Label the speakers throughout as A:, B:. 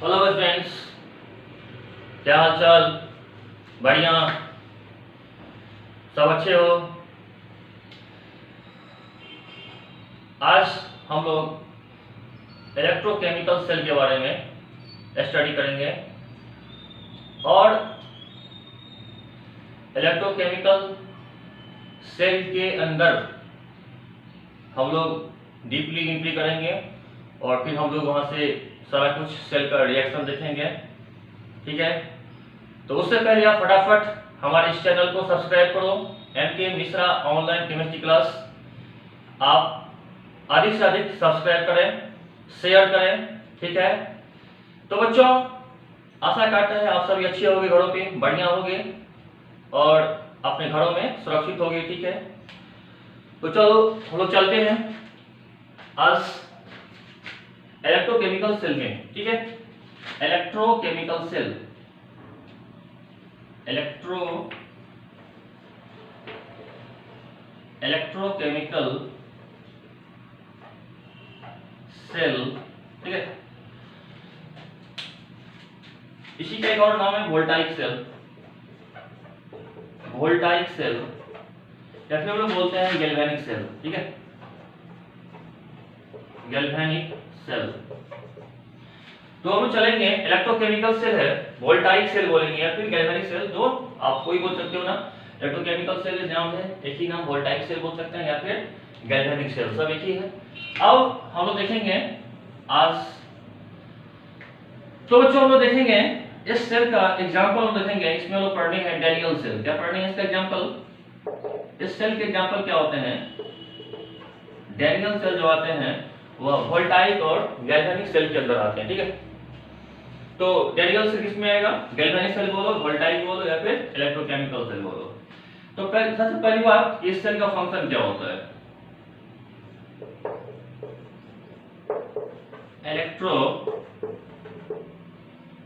A: Hello friends, क्या हाल चाल? बढ़िया, सब अच्छे हो? आज हम लोग इलेक्ट्रोकेमिकल सेल के बारे में स्टडी करेंगे और इलेक्ट्रोकेमिकल सेल के अंदर हम लोग डीपली एंट्री करेंगे और फिर हम लोग वहाँ से सारा कुछ सेल का रिएक्शन देखेंगे। ठीक है, तो उससे पहले आप फटाफट हमारे इस चैनल को सब्सक्राइब करो, MK Mishra online chemistry class. आप अधिक से अधिक सब्सक्राइब करें, शेयर करें। ठीक है, तो बच्चों आशा करते हैं आप सभी अच्छे होंगे, घरों पे बढ़िया होंगे और अपने घरों में सुरक्षित होंगे। ठीक है, तो चलो हम लोग चलते हैं आज इलेक्ट्रोकेमिकल सेल में। ठीक है, इलेक्ट्रोकेमिकल सेल, इलेक्ट्रोकेमिकल सेल। ठीक है, इसी का एक और नाम है वोल्टाइक सेल, वोल्टाइक सेल या फिर हम लोग बोलते हैं गैल्वेनिक सेल। ठीक है, गैल्वेनिक सेल। तो हम चलेंगे, इलेक्ट्रोकेमिकल सेल है, वोल्टाइक सेल बोलेंगे या फिर गैल्वेनिक सेल, जो आप कोई बोल सकते हो ना। इलेक्ट्रोकेमिकल सेल नाम है, एक ही नाम वोल्टाइक सेल बोल सकते हैं या फिर गैल्वेनिक सेल, सब एक ही है। अब हम लोग देखेंगे आज, तो बच्चों हम लोग देखेंगे इस सेल का एग्जांपल हम देखेंगे। इसमें हम लोग पढ़ने हैं डैनियल सेल। क्या पढ़ने हैं इसका एग्जांपल? इस सेल के एग्जांपल क्या होते हैं? डैनियल सेल जो आते हैं वह वोल्टाइक और गैल्वेनिक सेल के अंदर आते हैं। ठीक है, तो डैनियल सेल किसमें आएगा? गैल्वेनिक सेल बोलो, वोल्टाइक बोलो या फिर इलेक्ट्रोकेमिकल सेल बोलो। तो सबसे पहली बात, इस सेल का फंक्शन क्या होता है?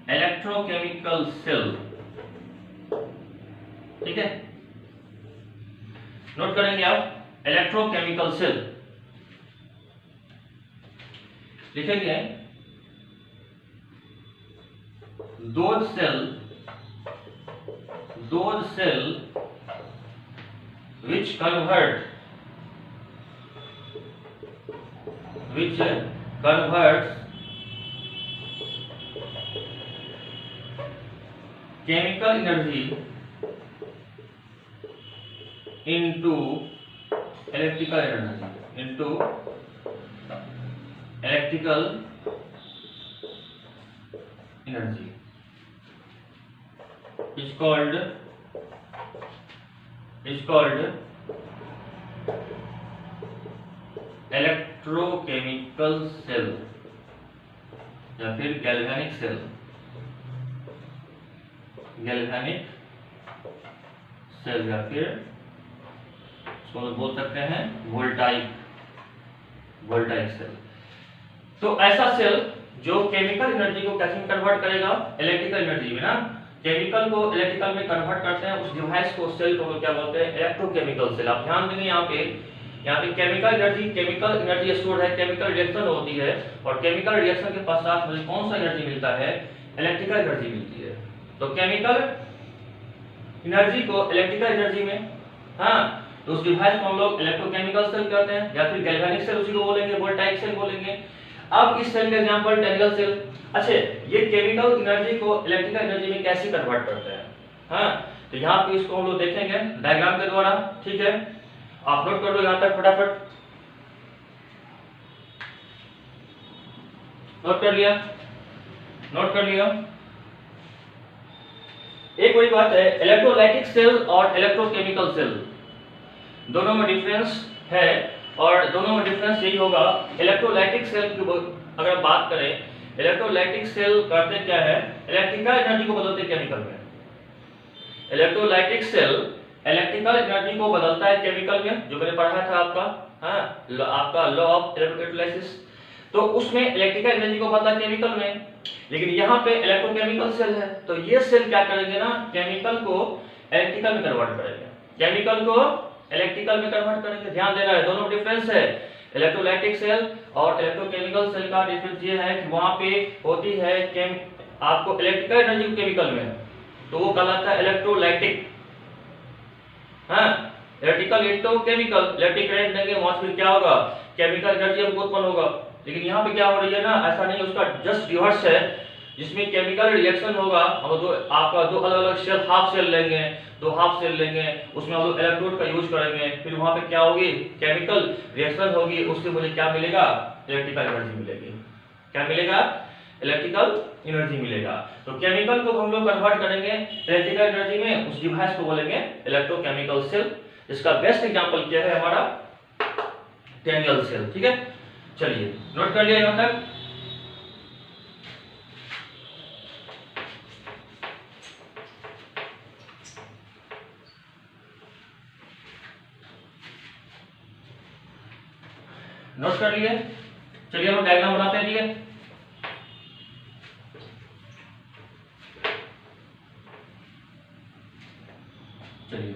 A: Electrochemical cell. ठीक है, नोट करेंगे आप, इलेक्ट्रोकेमिकल सेल लिखेंगे those cell which converts chemical energy into electrical energy is called electrochemical cell या फिर गैल्वेनिक सेल। गैल्वेनिक सेल या फिर इसको बोल सकते हैं वोल्टाइक सेल। तो ऐसा सेल जो केमिकल एनर्जी को कैसे कन्वर्ट करेगा? इलेक्ट्रिकल एनर्जी में ना, केमिकल को इलेक्ट्रिकल में कन्वर्ट करते हैं। उस डिवाइस को, सेल को क्या बोलते हैं? Electrochemical cell. आप ध्यान देंगे यहाँ पे केमिकल एनर्जी स्टोर है, केमिकल रिएक्शन होती है और केमिकल रिएक्शन के पश्चात मुझे कौन सा एनर्जी मिलता है? इलेक्ट्रिकल एनर्जी मिलती है। तो केमिकल एनर्जी को इलेक्ट्रिकल एनर्जी में, हाँ, तो उस डिवाइस को हम लोग इलेक्ट्रोकेमिकल सेल कहते हैं या फिर गैल्वेनिक सेल उसी को बोलेंगे, वोल्टाइक सेल बोलेंगे। अब इस सेल का एग्जांपल डैनियल सेल। अच्छा, ये केमिकल एनर्जी को इलेक्ट्रिकल एनर्जी में कैसे कन्वर्ट करते हैं? हाँ, तो यहाँ पे इसको हम लोग देखेंगे डायग्राम के द्वारा। ठीक है, आप नोट कर लो यहाँ तक फटाफट। नोट कर लिया? एक बड़ी बात है, इलेक्ट्रोलाइटिक सेल और इलेक्ट्रोकेमिकल सेल दोनों में डिफरेंस है और दोनों में डिफरेंस यही होगा। इलेक्ट्रोलाइटिक सेल की अगर बात करें, इलेक्ट्रोलाइटिक सेल करते क्या है? इलेक्ट्रिकल एनर्जी को बदलते केमिकल में। इलेक्ट्रोलाइटिक सेल इलेक्ट्रिकल एनर्जी को बदलता है केमिकल में, जो मैंने पढ़ा था आपका, हाँ, आपका लॉ ऑफ इलेक्ट्रोलाइसिस। तो उसमें इलेक्ट्रिकल एनर्जी को बदला केमिकल में, लेकिन यहाँ पे इलेक्ट्रोकेमिकल सेल है तो ये सेल क्या करेंगे ना, केमिकल को इलेक्ट्रिकल में कन्वर्ट करेंगे, केमिकल को इलेक्ट्रिकल में कन्वर्ट करेंगे। ध्यान देना है, दोनों डिफरेंस है। इलेक्ट्रोलाइटिक सेल और इलेक्ट्रोकेमिकल सेल का डिफरेंस ये है कि वहां पे होती है आपको इलेक्ट्रिकल एनर्जी केमिकल में, तो वो कहलाता है इलेक्ट्रोलाइटिक। हाँ, इलेक्ट्रिकल इलेक्ट्रोकेमिकल, इलेक्ट्रिक करंट देंगे वहां से क्या होगा, केमिकल एनर्जी हमको उत्पन्न होगा। लेकिन यहाँ पे क्या हो रही है ना, ऐसा नहीं, उसका जस्ट रिवर्स है, जिसमें केमिकल रिएक्शन होगा। हम दो आपका दो अलग अलग सेल, हाफ सेल लेंगे, दो हाफ सेल लेंगे, उसमें हम लोग इलेक्ट्रोड का यूज करेंगे, फिर वहां पे क्या होगी, केमिकल रिएक्शन होगी, उससे मुझे क्या मिलेगा, इलेक्ट्रिकल एनर्जी मिलेगी। क्या मिलेगा, इलेक्ट्रिकल एनर्जी मिलेगा। तो केमिकल को हम लोग कन्वर्ट करेंगे इलेक्ट्रिकल एनर्जी में, उस डिवाइस को बोलेंगे इलेक्ट्रोकेमिकल सेल। इसका बेस्ट एग्जांपल क्या है, हमारा डैनियल सेल। ठीक है, चलिए नोट कर लिया यहां तक। नोट कर लिए, चलिए हम डायग्राम बनाते हैं। ठीक है, चलिए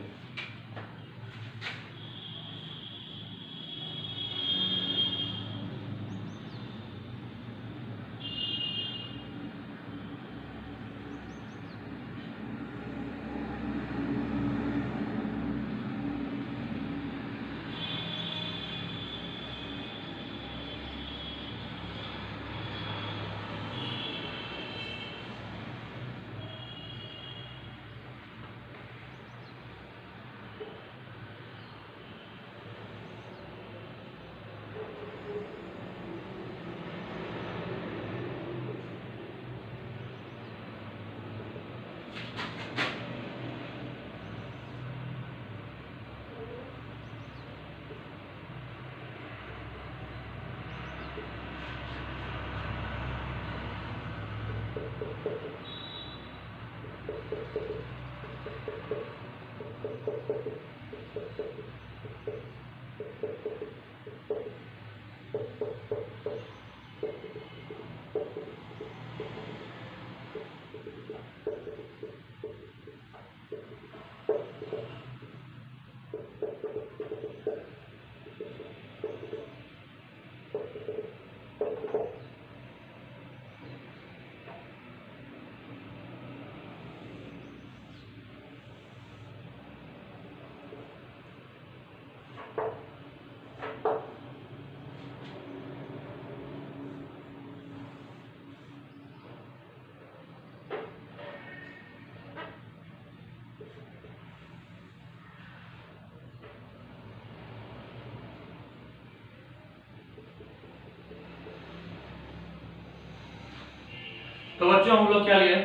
A: तो बच्चों हम लोग क्या लिए,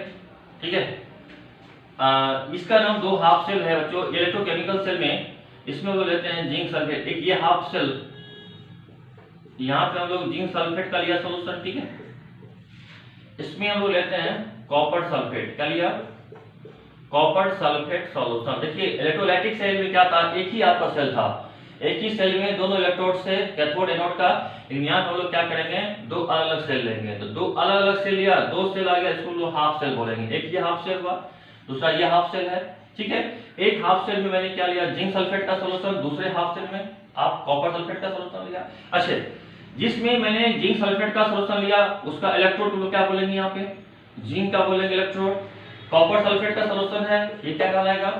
A: ठीक है, इसका नाम दो हाफ सेल है बच्चों इलेक्ट्रोकेमिकल सेल में। इसमें हम लोग लेते हैं जिंक सल्फेट, एक ये हाफ सेल, यहाँ पे हम लोग जिंक सल्फेट का लिया सोल्यूशन। ठीक है, इसमें हम लोग लेते हैं कॉपर सल्फेट, क्या लिया, कॉपर सल्फेट सॉल्यूशन। देखिए इलेक्ट्रोलाइटिक सेल में क्या था, एक ही आपका सेल था, एक ही सेल में दोनों इलेक्ट्रोड थे, कैथोड एनोड का। लेकिन यहाँ हम लोग क्या करेंगे, दो अलग अलग सेल लेंगे। तो दो अलग अलग सेल लिया, दो सेल आ गया, इसको लोग हाफ सेल बोलेंगे। एक ये हाफ सेल हुआ, दूसरा ये हाफ सेल है। ठीक है, एक हाफ सेल में मैंने क्या लिया, जिंक सल्फेट का सोल्यूशन, दूसरे हाफ सेल में आप कॉपर सल्फेट का सोल्यूशन लिया। अच्छा, जिसमें मैंने जिंक सल्फेट का सोल्यूशन लिया उसका इलेक्ट्रोड को क्या बोलेंगे, यहाँ पे जिंक का बोलेंगे इलेक्ट्रोड। कॉपर सल्फेट का सोल्यूशन है, ये क्या कहलाएगा,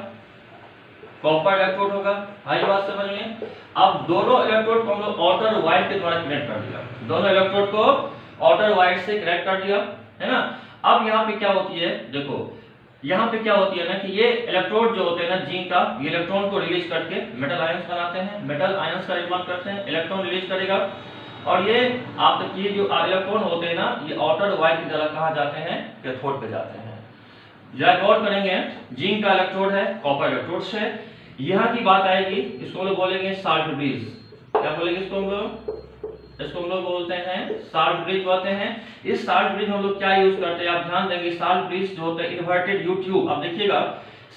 A: कॉपर इलेक्ट्रोड होगा। आई बात समझ में। अब दोनों इलेक्ट्रोड को हम लोग आउटर वायर के द्वारा कनेक्ट कर दिया, दोनों इलेक्ट्रोड को आउटर वायर से कनेक्ट कर दिया, है ना। अब यहाँ पे क्या होती है, देखो यहाँ पे क्या होती है ना कि ये इलेक्ट्रोड जो होते हैं ना जिंक का, ये इलेक्ट्रॉन को रिलीज करके मेटल आयंस बनाते हैं, मेटल आयंस का निर्माण करते हैं, इलेक्ट्रॉन रिलीज करेगा। और ये आप ये जो इलेक्ट्रॉन होते हैं ना, ये आउटर वायर की तरह कहाँ जाते हैं, कैथोड पे जाते हैं। जरा गौर करेंगे, जिंक का इलेक्ट्रोड है, कॉपर इलेक्ट्रोड है। यहाँ की बात आएगी, इसको हम लोग बोलेंगे साल्ट ब्रिज। क्या बोलेंगे इसको हम लोग, इसको हम लोग बोलते हैं साल्ट ब्रिज बोलते हैं। इस साल्ट ब्रिज में हम लोग क्या यूज करते हैं, आप ध्यान देंगे, साल्ट ब्रिज जो होता है इन्वर्टेड यू ट्यूब। अब देखिएगा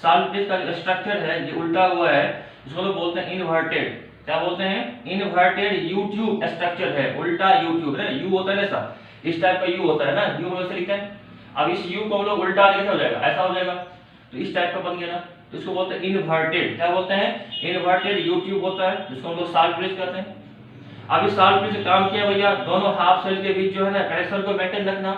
A: साल्ट ब्रिज का जो स्ट्रक्चर है ये उल्टा हुआ है, इसको लोग बोलते हैं इन्वर्टेड। क्या बोलते हैं, इन्वर्टेड यू ट्यूब स्ट्रक्चर है, उल्टा यू ट्यूब है। यू होता है ना ऐसा, इस टाइप का यू होता है ना, यू हम ऐसे लिखते हैं। अब इस यू को हम लोग उल्टा कैसे हो जाएगा, ऐसा हो जाएगा, तो इस टाइप का बन गया ना, तो इसको बोलते हैं इन्वर्टेड। क्या बोलते हैं, इन्वर्टेड यू ट्यूब होता है, जिसको हम लोग साल्ट ब्रिज कहते हैं। अब इस साल्ट ब्रिज से काम किया भैया, दोनों हाफ सेल के बीच जो है ना कनेक्शन को मेंटेन रखना,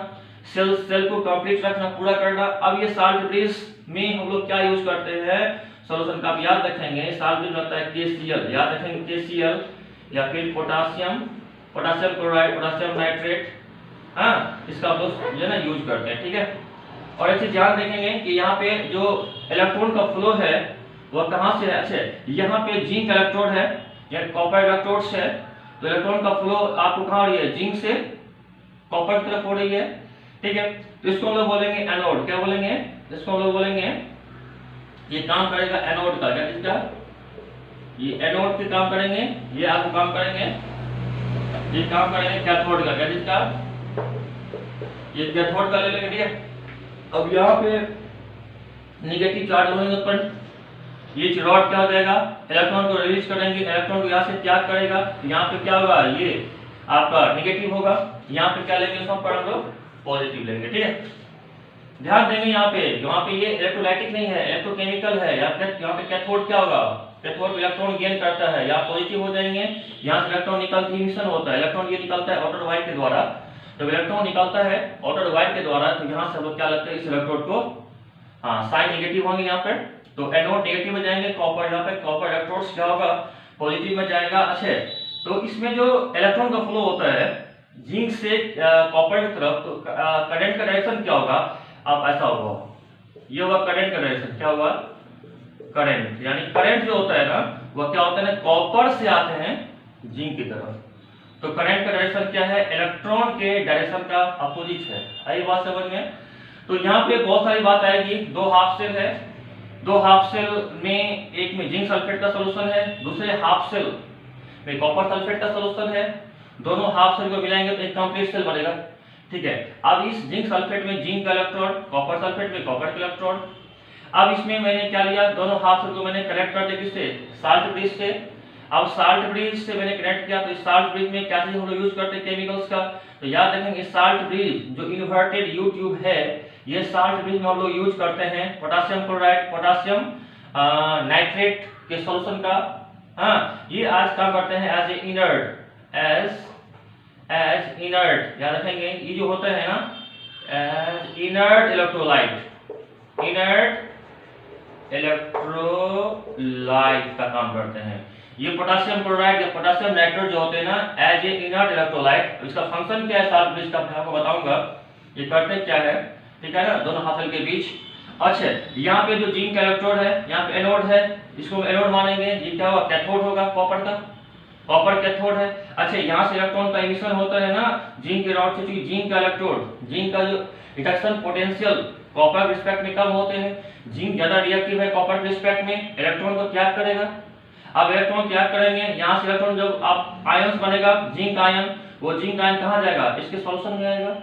A: सेल को कंप्लीट रखना, पूरा करना। अब ये साल्ट ब्रिज में हम लोग क्या यूज करते हैं सॉल्यूशन का, आप याद रखेंगे साल्ट ब्रिज होता है KCl, याद रखेंगे KCl, या फिर पोटासियम क्लोराइड, पोटासियम नाइट्रेट, हाँ इसका हम लोग जो है ना यूज करते हैं, ठीक है। और ऐसे ध्यान रखेंगे कि यहाँ पे जो इलेक्ट्रॉन का फ्लो है वह कहाँ से है, अच्छा यहाँ पे जिंक इलेक्ट्रोड है या कॉपर इलेक्ट्रोड्स है, तो इलेक्ट्रॉन का फ्लो आपको कहाँ हो रही है, जिंक से कॉपर की तरफ हो रही है, ठीक है। तो इसको हम लोग बोलेंगे एनोड, क्या बोलेंगे, इसको हम लोग बोलेंगे ये काम करेगा एनोड का, क्या इसका, ये एनोड के काम करेंगे, ये आपको काम करेंगे, ये काम करेंगे कैथोड का, क्या इसका, ये कैथोड का ले लेंगे, ठीक है। अब यहाँ पे नेगेटिव चार्ज होने उत्पन्न, ये रॉड क्या हो जाएगा, इलेक्ट्रॉन को रिलीज करेंगे, इलेक्ट्रॉन को यहाँ से त्याग करेगा, तो यहाँ पे क्या होगा, ये आपका नेगेटिव होगा, यहाँ पे क्या लेंगे इसमें पर हम लोग पॉजिटिव लेंगे, ठीक है। ध्यान देंगे यहाँ पे ये इलेक्ट्रोलाइटिक नहीं है, इलेक्ट्रोकेमिकल है, यहाँ पे कैथोड क्या होगा, कैथोड इलेक्ट्रॉन गेन करता है, यहाँ पॉजिटिव हो जाएंगे, यहाँ से इलेक्ट्रॉन निकलती है, इमिशन होता है, इलेक्ट्रॉन ये निकलता है आउटर वायर के द्वारा, जब इलेक्ट्रॉन निकलता है आउटर वायर के द्वारा तो यहाँ से हम लोग क्या लगता है इस इलेक्ट्रोड को, हाँ साइन नेगेटिव होंगे यहाँ पर, तो एनोड नेगेटिव में जाएंगे, कॉपर यहाँ पे कॉपर इलेक्ट्रोड्स क्या होगा पॉजिटिव में जाएगा। अच्छा तो इसमें जो इलेक्ट्रॉन का फ्लो होता है जिंक से कॉपर की तरफ, तो करंट का डायरेक्शन क्या होगा, अब ऐसा होगा, ये होगा करंट का डायरेक्शन, क्या होगा करंट, यानी करंट जो होता है ना वह क्या होता है ना कॉपर से आते हैं जिंक की तरफ, तो करंट का डायरेक्शन क्या है, इलेक्ट्रॉन के डायरेक्शन का अपोजिट है, आई बात समझ में। तो यहाँ पे बहुत सारी बात आएगी, दो हाफ सेल है, दो हाफ सेल में एक में जिंक सल्फेट का सॉल्यूशन है, दूसरे हाफ सेल में कॉपर सल्फेट का सॉल्यूशन है, दोनों हाफ सेल को मिलाएंगे तो एक कंप्लीट सेल बनेगा, ठीक है। अब इस जिंक सल्फेट में जिंक का इलेक्ट्रोड, कॉपर सल्फेट में कॉपर का इलेक्ट्रोड, अब इसमें मैंने क्या लिया, दोनों हाफ सेल को मैंने कनेक्ट कर दिया किससे, साल्ट ब्रिज से। अब साल्ट ब्रिज से मैंने कनेक्ट किया, तो इस साल्ट ब्रिज में क्या चीज हम लोग यूज करते हैं केमिकल्स का, तो याद रखेंगे साल्ट ब्रिज जो इन्वर्टेड यू ट्यूब है, ये साल्ट ब्रिज में हम लोग यूज करते हैं पोटासियम क्लोराइड, पोटासियम नाइट्रेट के सॉल्यूशन का, हाँ ये आज काम करते हैं as a inert, as inert, याद रखेंगे ये जो होता है ना as inert electrolyte, inert electrolyte का काम करते हैं। ये पोटासियम क्लोराइड या पोटासियम नाइट्रेट जो होते हैं ना एज ए इनर्ट इलेक्ट्रोलाइट, इसका फंक्शन क्या है साल्ट ब्रिज का मैं आपको बताऊंगा, ये करते क्या है, ठीक है ना, दोनों हाफ सेल के बीच। अच्छा यहाँ पे जो जिंक का इलेक्ट्रोड है, यहाँ पे एनोड है, इसको एनोड मानेंगे, ये क्या होगा कैथोड होगा, कॉपर का, कॉपर कैथोड है। अच्छा यहाँ से इलेक्ट्रॉन का इमिशन होता है ना जिंक के रॉड से, क्योंकि जिंक का इलेक्ट्रोड, जिंक का जो रिडक्शन पोटेंशियल कॉपर के रिस्पेक्ट में कम होते हैं, जिंक ज्यादा रिएक्टिव है कॉपर के रिस्पेक्ट में, इलेक्ट्रॉन को त्याग करेगा। अब इलेक्ट्रॉन त्याग करेंगे, यहाँ से इलेक्ट्रॉन जब आप आयंस बनेगा जिंक आयन, वो जिंक आयन कहाँ जाएगा, इसके सॉल्यूशन में आएगा।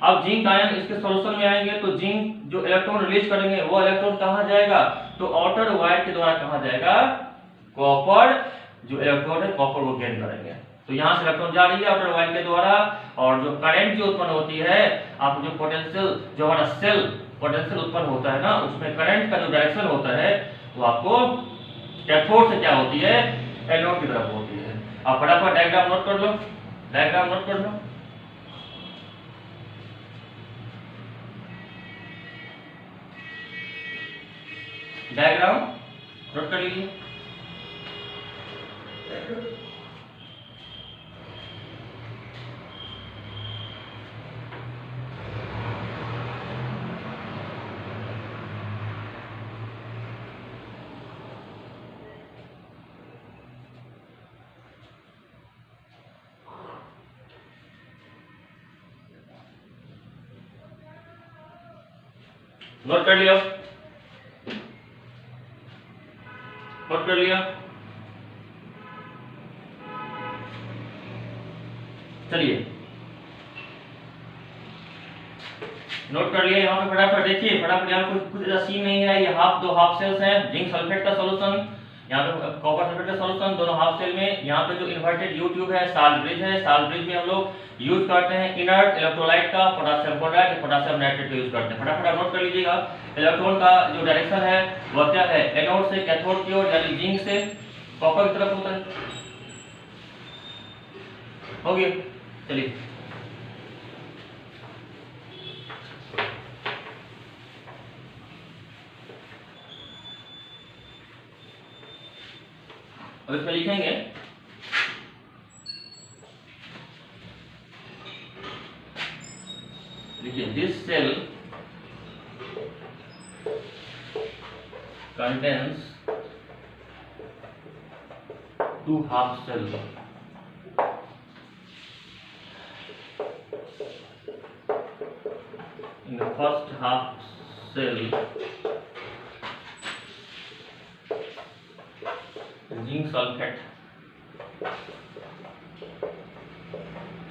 A: अब जिंक आयन इसके सॉल्यूशन में आएंगे तो जिंक जो इलेक्ट्रॉन रिलीज करेंगे वो इलेक्ट्रॉन कहाँ जाएगा, तो आउटर वायर के द्वारा कहाँ जाएगा, कॉपर जो इलेक्ट्रॉन है कॉपर वो गेन करेंगे, तो यहाँ से इलेक्ट्रॉन जा रही है आउटर वायर के द्वारा, और जो करंट जो उत्पन्न होती है, आपको जो पोटेंशियल जो हमारा सेल पोटेंशियल उत्पन्न होता है ना, उसमें करंट का जो डायरेक्शन होता है वो आपको कैथोड से क्या होती है, एनोड की तरफ होती है। आप फटाफट डायग्राम नोट कर लो, डायग्राम नोट कर लो। डायग्राम नोट कर लीजिए। नोट कर लिया, नोट कर लिया, चलिए नोट कर लिया। यहाँ पे फटाफट देखिए, फटाफट यहाँ कुछ ऐसा सीन नहीं है, ये दो हाफ सेल्स हैं, जिंक सल्फेट का सॉल्यूशन, यहाँ पे कॉपर सल्फेट का सॉल्यूशन, दोनों हाफ सेल में। यहाँ पे जो इन्वर्टेड यू ट्यूब है, साल्ट ब्रिज है, साल्ट ब्रिज में हम लोग यूज करते हैं इनर्ट इलेक्ट्रोलाइट का, पोटासियम क्लोराइड, पोटासियम नाइट्रेट का यूज करते हैं। फटाफट नोट कर लीजिएगा। इलेक्ट्रॉन का जो डायरेक्शन है वह क्या है, एनोड से कैथोड की ओर, यानी जिंक से कॉपर की तरफ होता है। हो गया। चलिए अब इसमें लिखेंगे this cell contains two half cells. In the first half cell, zinc sulfate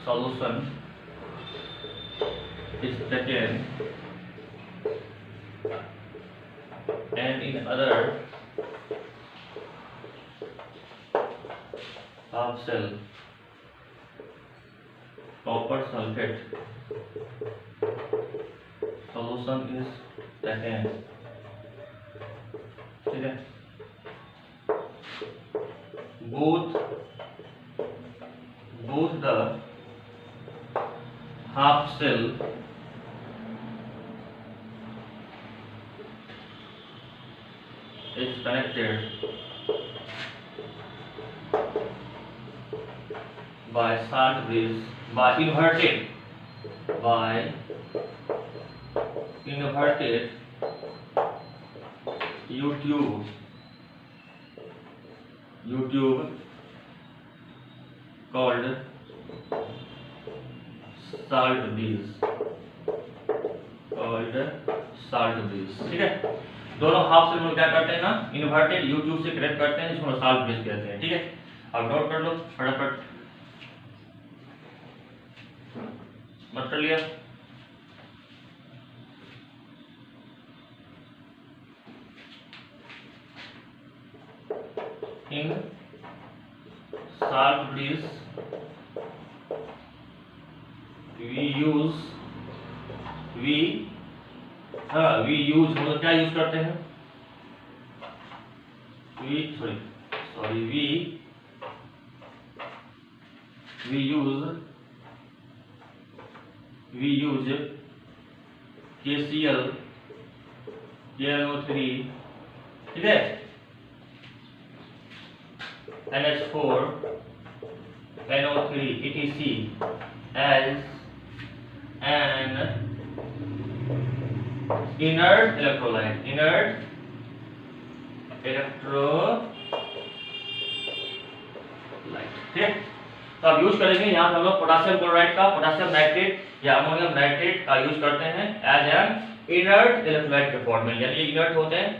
A: solution is taken, and in other half cell, copper sulfate solution is taken. ठीक है, both the half cell is connected by salt bridge, by inverted U-tube called salt bridge, ठीक है। दोनों half cell में क्या करते हैं ना, इन्वर्टेड U-tube से कनेक्ट करते हैं, जिसको साल्ट ब्रिज कहते हैं, ठीक है। अब नोट कर लो फटाफट, नोट कर लिया। In salt bridge we use मतलब क्या यूज करते हैं, we use KCl KNO3, ठीक है, NH4 NO3 etc as an inert electrolyte, ठीक है। तो अब यूज करेंगे यहाँ हम लोग पोटेशियम क्लोराइड का, पोटेशियम नाइट्रेट या अमोनियम नाइट्रेट का यूज करते हैं एज एन इनर्ट इलेक्ट्रोलाइट के फॉर्म में, यानी ये इनर्ट होते हैं।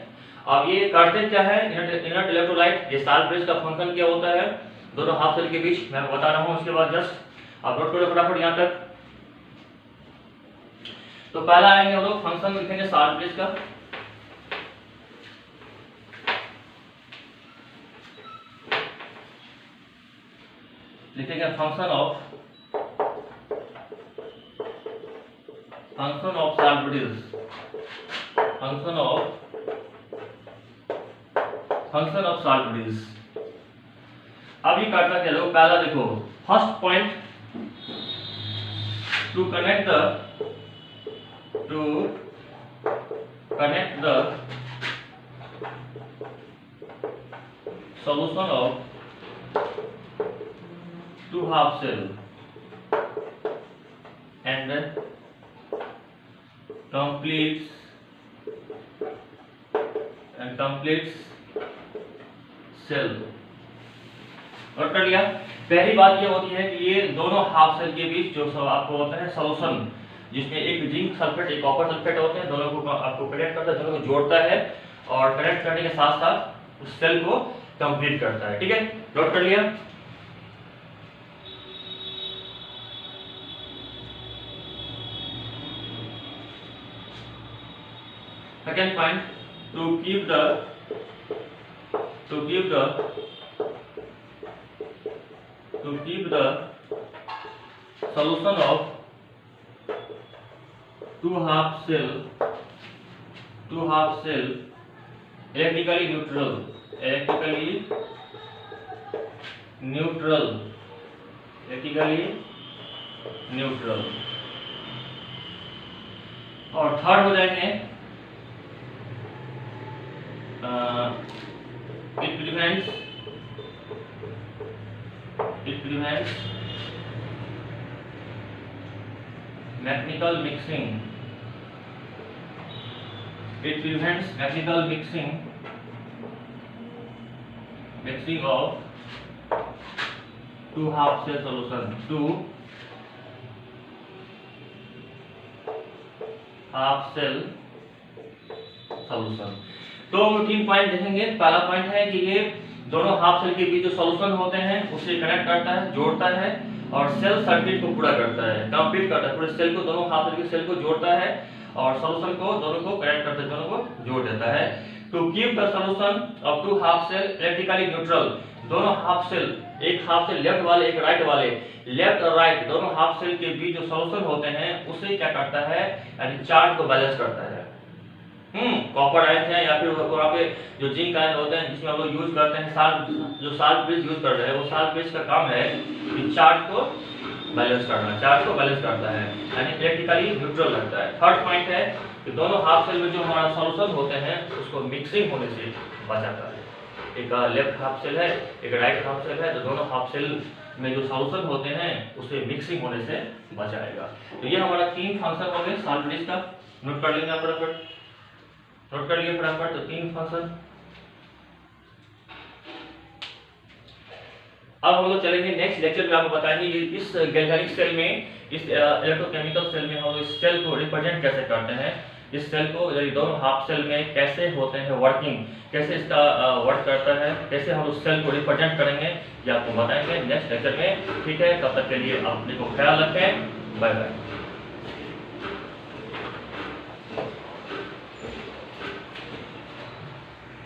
A: अब ये करते क्या है, इनर्ट इलेक्ट्रोलाइट, ये साल्ट ब्रिज का फंक्शन क्या होता है दोनों हाफ सेल के बीच, मैं बता रहा हूँ। उसके बाद जस्ट आप नोट करो फटाफट यहाँ तक। तो पहला आएंगे हम लोग फंक्शन लिखेंगे साल्ट ब्रिज का, लिखेंगे function of salt bridge, function of salt bridge. अब ये करता क्या लोग, पहला देखो first point, to connect the solution of two half cell and completes cell। Note कर लिया। पहली बात ये होती है कि ये दोनों हाफ सेल के बीच जो आपको होता है सॉल्यूशन, जिसमें एक जिंक सल्फेट एक कॉपर सल्फेट होते हैं, दोनों को आपको कनेक्ट करता है, दोनों को जोड़ता है और कनेक्ट करने के साथ साथ उस सेल को कंप्लीट करता है, ठीक है। नोट कर लिया। Second point, to keep the solution of two half cell electrically neutral electrically neutral. और थर्ड हो जाएंगे it prevents mechanical mixing. It prevents mechanical mixing of two half cell solution, two half cell solution। तो हम 3 point देखेंगे। पहला point है कि ये दोनों हाफ सेल के बीच जो सॉल्यूशन होते हैं उसे कनेक्ट करता है, जोड़ता है और सेल सर्किट को पूरा करता है, कंप्लीट करता है। पूरे सेल को, दोनों हाफ सेल के सेल को जोड़ता है और सॉल्यूशन को दोनों को कनेक्ट करते हैं, दोनों को जोड़ देता है। To keep the solution of two half cell electrically neutral, दोनों हाफ सेल, एक हाफ सेल लेफ्ट वाले एक राइट वाले, लेफ्ट और राइट दोनों हाफ सेल के बीच जो सॉल्यूशन होते हैं उसे क्या करता है, यानी चार्ज को बैलेंस करता है। कॉपर आयन है या फिर वहाँ पे जो जिंक आयन होते हैं जिसमें हम लोग यूज करते हैं, साल्ट ब्रिज यूज कर रहे हैं, वो साल्ट ब्रिज का काम है कि चार्ज को बैलेंस करना, चार्ज को बैलेंस करता है, यानी इलेक्ट्रिकली न्यूट्रल रखता है। थर्ड पॉइंट है कि दोनों हाफ सेल में जो हमारा सॉल्यूशन होते हैं उसको मिक्सिंग होने से बचाता है। एक लेफ्ट हाफ सेल है, एक राइट हाफ सेल है, तो दोनों हाफ सेल में जो सॉल्यूशन होते हैं उसे मिक्सिंग होने से बचाएगा। तो ये हमारा 3 फंक्शन हो गए साल्ट ब्रिज का। नोट कर लेंगे फटाफट, नोट कर लिए फटाफट। तो 3 फंक्शन। अब हम लोग चलेंगे नेक्स्ट लेक्चर में, आपको बताएंगे इस गैल्वेनिक सेल में, इस इलेक्ट्रोकेमिकल सेल में हम लोग इस सेल को रिप्रेजेंट कैसे करते हैं, इस सेल को यानी दोनों हाफ सेल में कैसे होते हैं वर्किंग, कैसे इसका वर्क करता है, कैसे हम उस सेल को रिप्रेजेंट करेंगे, ये आपको बताएंगे नेक्स्ट लेक्चर में। ठीक है, तब तक के लिए आप अपने को ख्याल रखें। Bye bye.